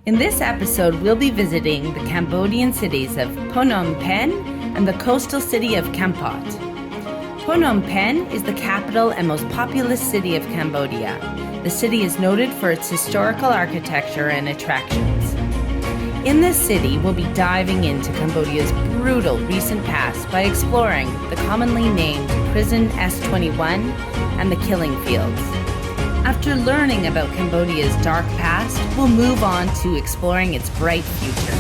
In this episode, we'll be visiting the Cambodian cities of Phnom Penh and the coastal city of Kampot. Phnom Penh is the capital and most populous city of Cambodia. The city is noted for its historical architecture and attractions. In this city, we'll be diving into Cambodia's brutal recent past by exploring the commonly named prison S21 and the killing fields. After learning about Cambodia's dark past, we'll move on to exploring its bright future.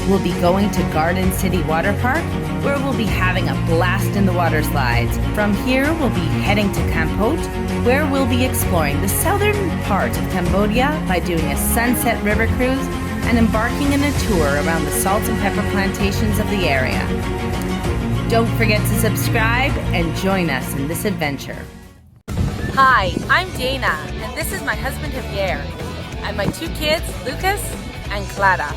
We'll be going to Garden City Water Park, where we'll be having a blast in the water slides. From here, we'll be heading to Kampot, where we'll be exploring the southern part of Cambodia by doing a sunset river cruise and embarking in a tour around the salt and pepper plantations of the area. Don't forget to subscribe and join us in this adventure. Hi, I'm Dana, and this is my husband Javier, and my two kids, Lucas and Clara.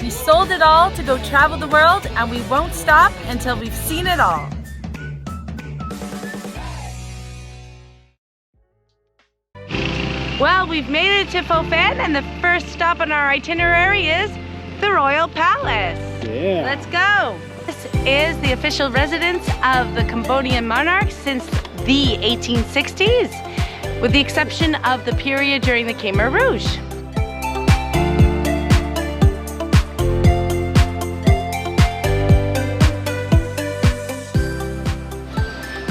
We sold it all to go travel the world, and we won't stop until we've seen it all. Well, we've made it to Phnom Penh, and the first stop on our itinerary is the Royal Palace. Yeah. Let's go. This is the official residence of the Cambodian monarchs since the 1860s, with the exception of the period during the Khmer Rouge.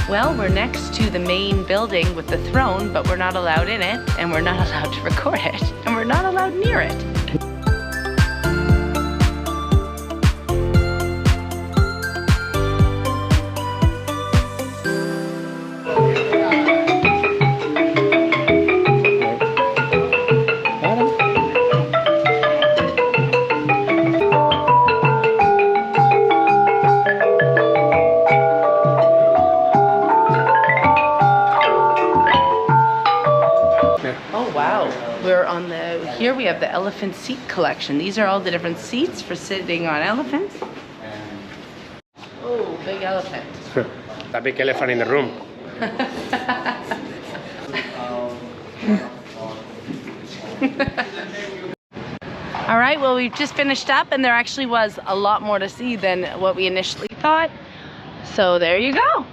Well, we're next to the main building with the throne, but we're not allowed in it, and we're not allowed to record it, and we're not allowed near it. Here we have the elephant seat collection. These are all the different seats for sitting on elephants. Oh, big elephant. The big elephant in the room. All right, well, we've just finished up, and there actually was a lot more to see than what we initially thought. So there you go.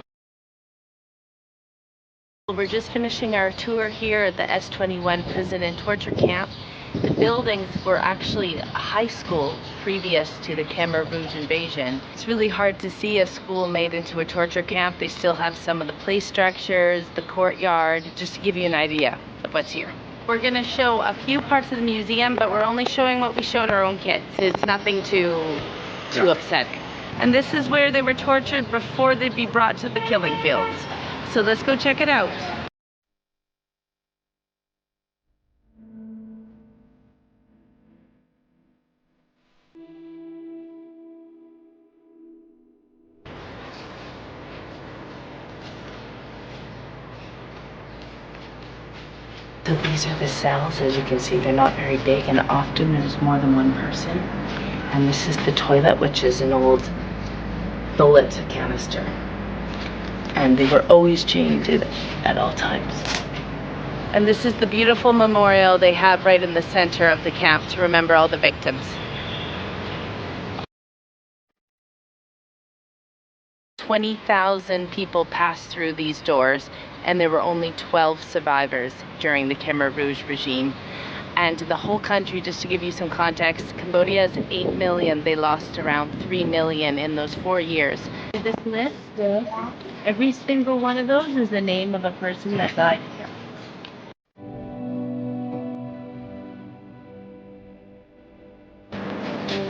We're just finishing our tour here at the S21 prison and torture camp. The buildings were actually a high school previous to the Khmer Rouge invasion. It's really hard to see a school made into a torture camp. They still have some of the play structures, the courtyard, just to give you an idea of what's here. We're going to show a few parts of the museum, but we're only showing what we showed our own kids. It's nothing too upsetting. And this is where they were tortured before they'd be brought to the killing fields. So let's go check it out. So these are the cells. As you can see, they're not very big, and often there's more than one person. And this is the toilet, which is an old bullet canister. And they were always chained at all times. And this is the beautiful memorial they have right in the center of the camp to remember all the victims. 20,000 people passed through these doors, and there were only 12 survivors during the Khmer Rouge regime. And the whole country, just to give you some context, Cambodia is 8 million. They lost around 3 million in those 4 years. This list, every single one of those is the name of a person that died here.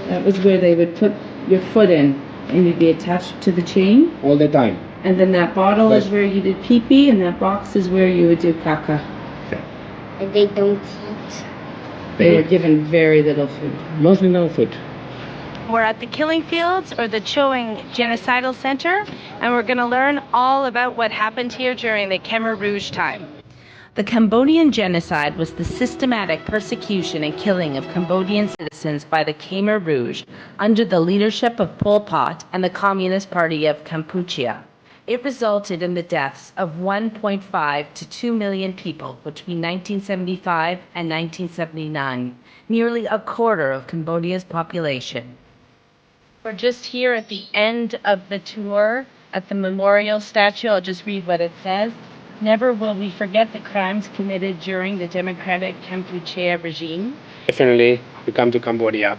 That was where they would put your foot in, and you'd be attached to the chain. All the time. And then that bottle is where you did pee-pee, and that box is where you would do caca. And they don't eat. They were given very little food. Mostly no food. We're at the killing fields, or the Choing Genocidal Center, and we're going to learn all about what happened here during the Khmer Rouge time. The Cambodian genocide was the systematic persecution and killing of Cambodian citizens by the Khmer Rouge under the leadership of Pol Pot and the Communist Party of Kampuchea. It resulted in the deaths of 1.5 to 2 million people between 1975 and 1979, nearly a quarter of Cambodia's population. We're just here at the end of the tour at the memorial statue. I'll just read what it says. Never will we forget the crimes committed during the democratic Kampuchea regime. Definitely, you come to Cambodia,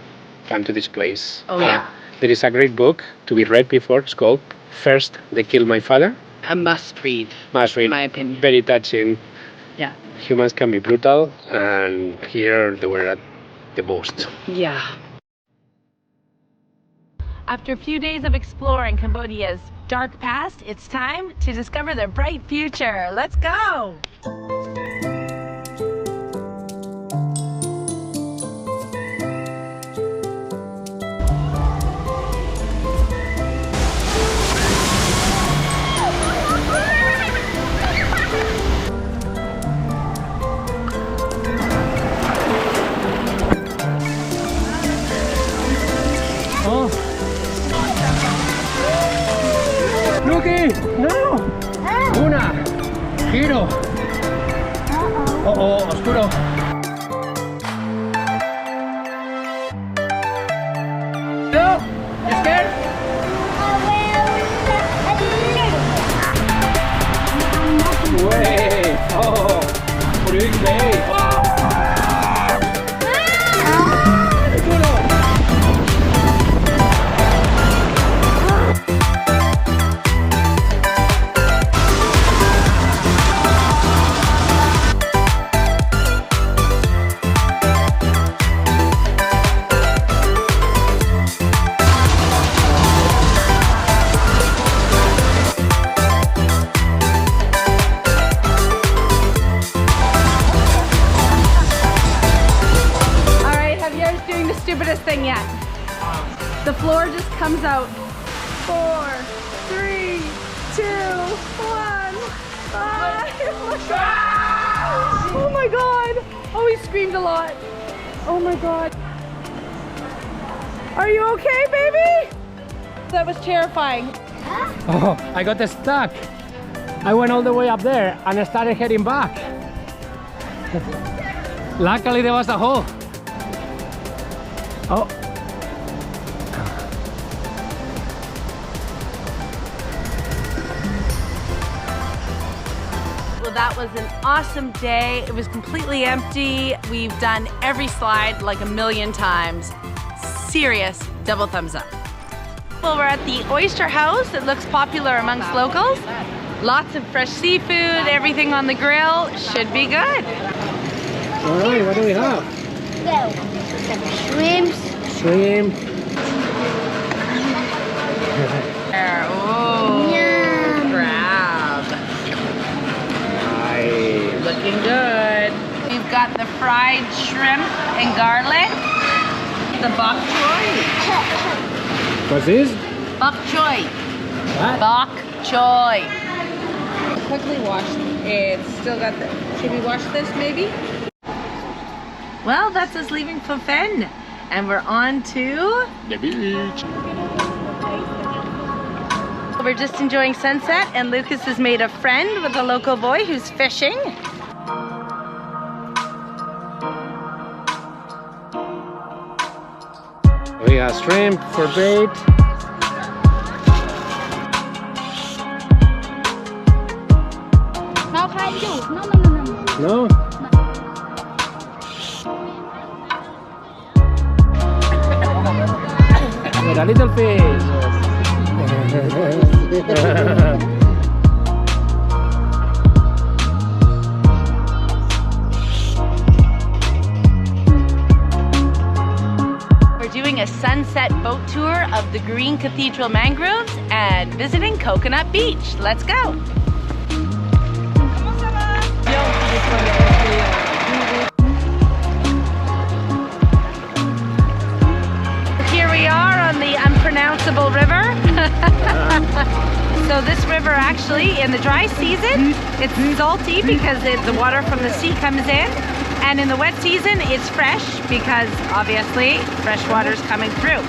come to this place. Oh, yeah. There is a great book to be read before. It's called First They Killed My Father. A must read. Must read. In my opinion. Very touching. Yeah. Humans can be brutal, and here they were at the most. Yeah. After a few days of exploring Cambodia's dark past, it's time to discover their bright future. Let's go! Lucky! No! Una! Giro! Oh, oscuro! No! You scared? Way! Oh! What do you say? Stupidest thing yet. The floor just comes out. 4, 3, 2, 1. Oh my god. Oh, he screamed a lot. Oh my god. Are you okay, baby? That was terrifying. Oh, I got stuck. I went all the way up there and I started heading back. Luckily there was a hole. Oh. Well, that was an awesome day. It was completely empty. We've done every slide like a million times. Serious double thumbs up. Well, we're at the Oyster House. It looks popular amongst locals. Lots of fresh seafood, everything on the grill. Should be good. All right, what do we have? Shrimps. Shrimp. Oh, Yum. crab. Nice. Looking good. We've got the fried shrimp and garlic. The bok choy. What's this? Bok choy. What? Bok choy. Quickly wash it. It's still got the. Should we wash this maybe? Well, that's us leaving Phnom Penh, and we're on to The beach. We're just enjoying sunset, and Lucas has made a friend with a local boy who's fishing. We have shrimp for bait. No? With a little fish. We're doing a sunset boat tour of the green Cathedral mangroves and visiting Coconut Beach. Let's go. Here we are on the unpronounceable river. So this river actually, in the dry season, it's salty because the water from the sea comes in. And in the wet season, it's fresh because obviously fresh water is coming through.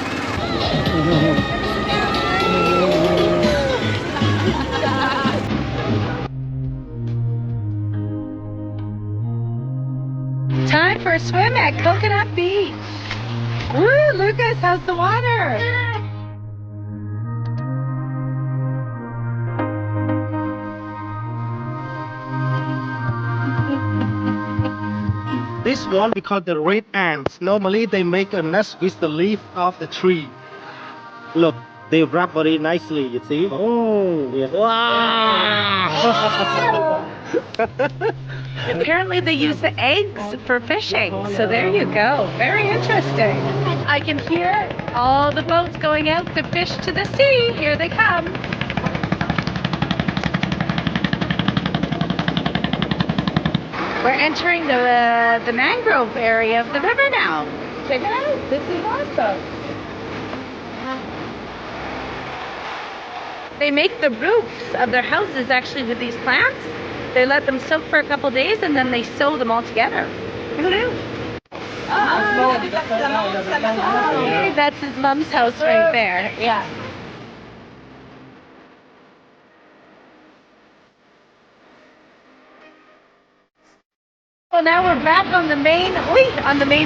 in for a swim at Coconut Beach. Woo, Lucas, how's the water? This one we call the red ants. Normally they make a nest with the leaf of the tree. Look, they wrap very nicely, you see? Oh, yes. Wow! Apparently they use the eggs for fishing, so there you go. Very interesting. I can hear all the boats going out to fish to the sea. Here they come. We're entering the mangrove area of the river now. Check it out. This is awesome. They make the roofs of their houses actually with these plants. They let them soak for a couple days and then they sew them all together. Look at that. Oh, that's his mom's house right there. Yeah. Well, now we're back on the main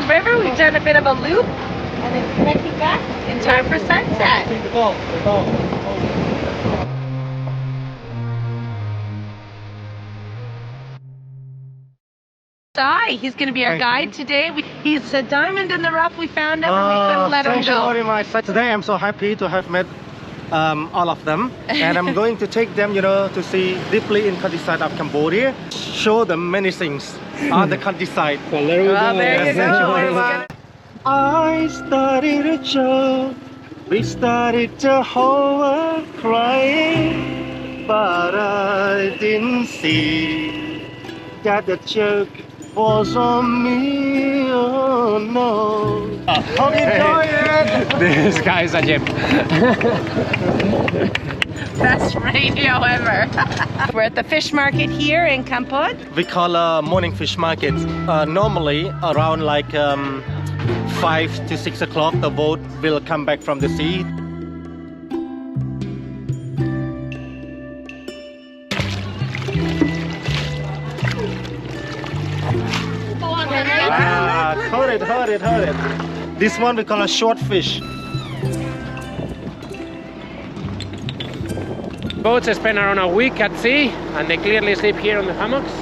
river. We've done a bit of a loop and it's connecting back in time for sunset. He's going to be our guide today. He's a diamond in the rough. We found him and we couldn't let him Thank you go. very much. Today I'm so happy to have met all of them, and I'm going to take them, to see deeply in countryside of Cambodia, show them many things on the countryside. Well, there we go. There you Thank you go. very much. I started a joke, we started the whole world crying, but I didn't see that the joke was on me, oh no. Hope you enjoy it. This guy is a gem. Best radio ever. We're at the fish market here in Kampot. We call a morning fish market. Normally around like 5 to 6 o'clock the boat will come back from the sea. Hold it. This one we call a short fish. Boats spend around a week at sea and they clearly sleep here on the hammocks.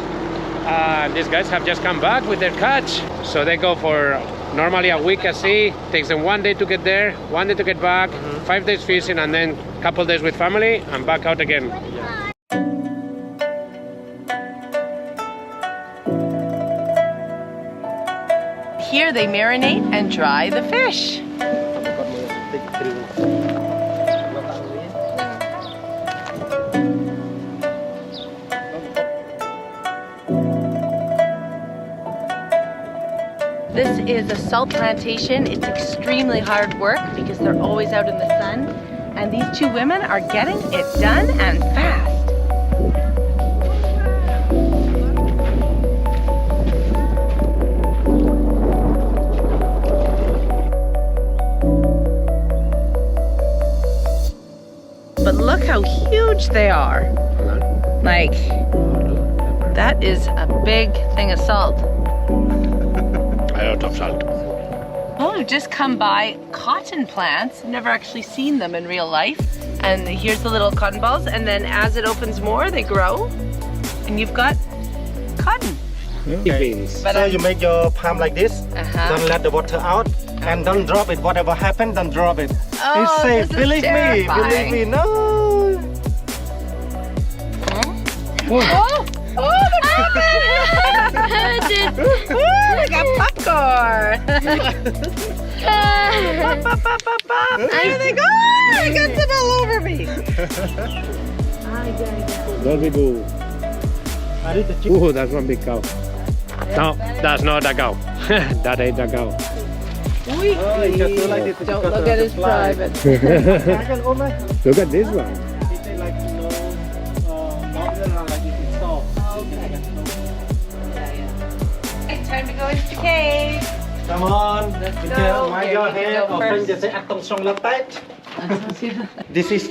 These guys have just come back with their catch, so they go for normally a week at sea. Takes them 1 day to get there, 1 day to get back, 5 days fishing, and then a couple days with family and back out again. Here they marinate and dry the fish. This is a salt plantation. It's extremely hard work because they're always out in the sun. And these two women are getting it done and fast. But look how huge they are. Like, that is a big thing of salt. A lot of salt. Oh, we've just come by cotton plants. Never actually seen them in real life. And here's the little cotton balls. And then as it opens more, they grow. And you've got cotton. Beans. But So you make your palm like this. Don't let the water out. And don't drop it. Whatever happens, don't drop it. Oh, It's safe. this is Believe terrifying. me. No. Oh, the puppet! Ooh, I got popcorn! There they go! I got them all over me! Don't be boo. Ooh, that's one big cow. No, that's not a cow. That ain't a cow. Don't look at his private. Look at this one. Time to go into the cave. Come on. go. Mind Here, your you can head. go Open first. the say atong song lapet. This is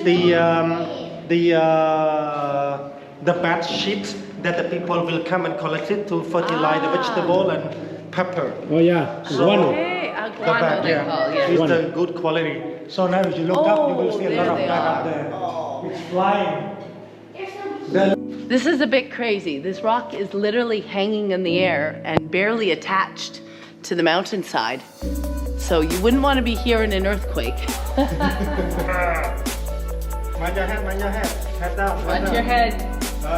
the bad sheet that the people will come and collect it to fertilize the vegetable and pepper. Oh yeah, So- guano. Hey, The aguano bag, they call, yeah. It's the good quality. So now if you look up, you will see a there lot of they bag are. up there. It's flying. This is a bit crazy. This rock is literally hanging in the air and barely attached to the mountainside. So you wouldn't want to be here in an earthquake. Mind your head, mind your head. Head down. Watch your head.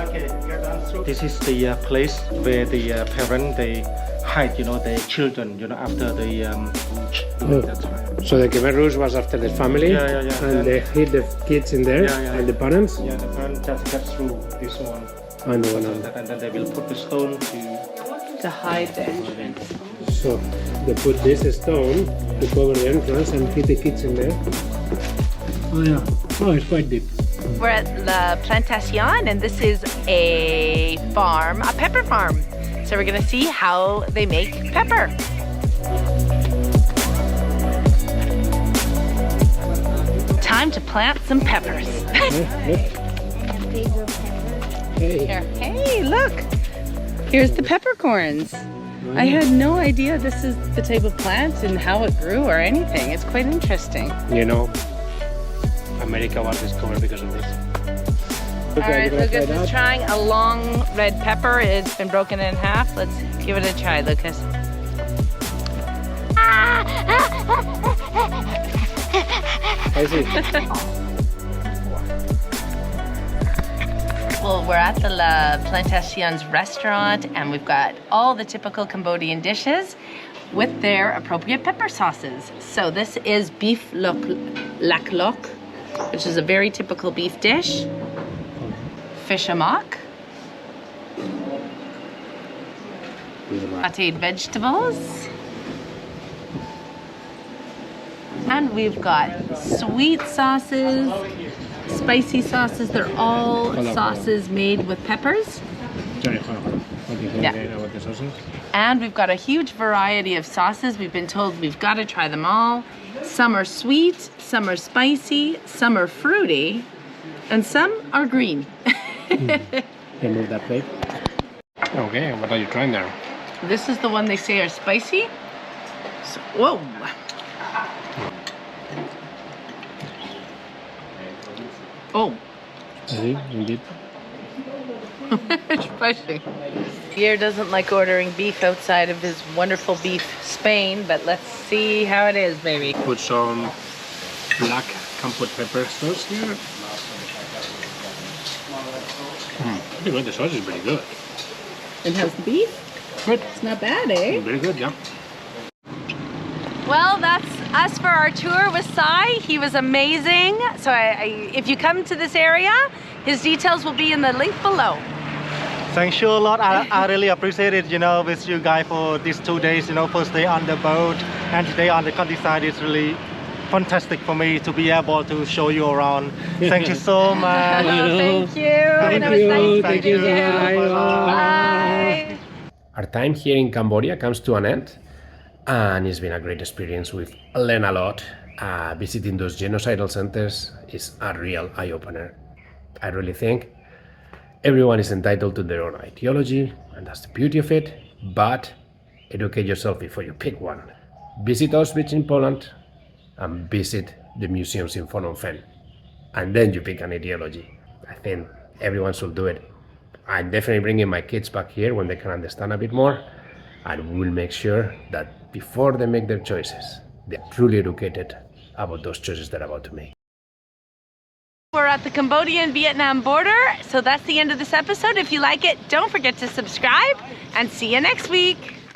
Okay, get on through. This is the place where the parents they hide, their children, after the Rouge. That's right. So the Khmer Rouge was after the family, Yeah. and they hid the kids in there, Yeah. and the parents, Yeah, the parents just get through this one. and one So of that, and then they will put the stone To hide the entrance. So they put this stone to cover the entrance and hid the kids in there. Oh yeah, oh it's quite deep. We're at La Plantacion, and this is a farm, a pepper farm. So we're gonna see how they make pepper. Time to plant some peppers. Hey, Here. Hey, look! Here's the peppercorns. I had no idea this is the type of plant and how it grew or anything. It's quite interesting. America was discovered because of this. All right, Lucas is trying a long red pepper. It's been broken in half. Let's give it a try, Lucas. I see. Well, we're at the La Plantation's restaurant, and we've got all the typical Cambodian dishes with their appropriate pepper sauces. So this is beef lak lok, which is a very typical beef dish. Fish amok. Sauteed vegetables. And we've got sweet sauces, spicy sauces. They're all sauces made with peppers. Sorry, hold on. What do you think Yeah. again about the sauces? And we've got a huge variety of sauces. We've been told we've got to try them all. Some are sweet, some are spicy, some are fruity, and some are green. Remove that plate. Okay, what are you trying there? This is the one they say are spicy. So, whoa. Oh, See, indeed. it's spicy. Pierre doesn't like ordering beef outside of his wonderful beef Spain, but let's see how it is, baby. Put some black Kampot pepper sauce here. Pretty good. The sauce is pretty good. And how's the beef? Good. It's not bad, eh? Very good, yeah. Well, that's us for our tour with Sai. He was amazing. So if you come to this area, his details will be in the link below. Thank you a lot. I really appreciate it, with you guys for these 2 days, first day on the boat and today on the countryside. It's really fantastic for me to be able to show you around. Thank you so much. Thank you. Thank It was you. nice Thank meeting you. you. Bye. Bye. Our time here in Cambodia comes to an end, and it's been a great experience. We've learned a lot. Visiting those genocidal centers is a real eye-opener. I really think everyone is entitled to their own ideology, and that's the beauty of it, but educate yourself before you pick one. Visit Auschwitz in Poland, and visit the museums in Phnom Penh, and then you pick an ideology. I think everyone should do it. I'm definitely bringing my kids back here when they can understand a bit more, and we'll make sure that before they make their choices, they're truly educated about those choices they're about to make. We're at the Cambodian-Vietnam border, so that's the end of this episode. If you like it, don't forget to subscribe, and see you next week.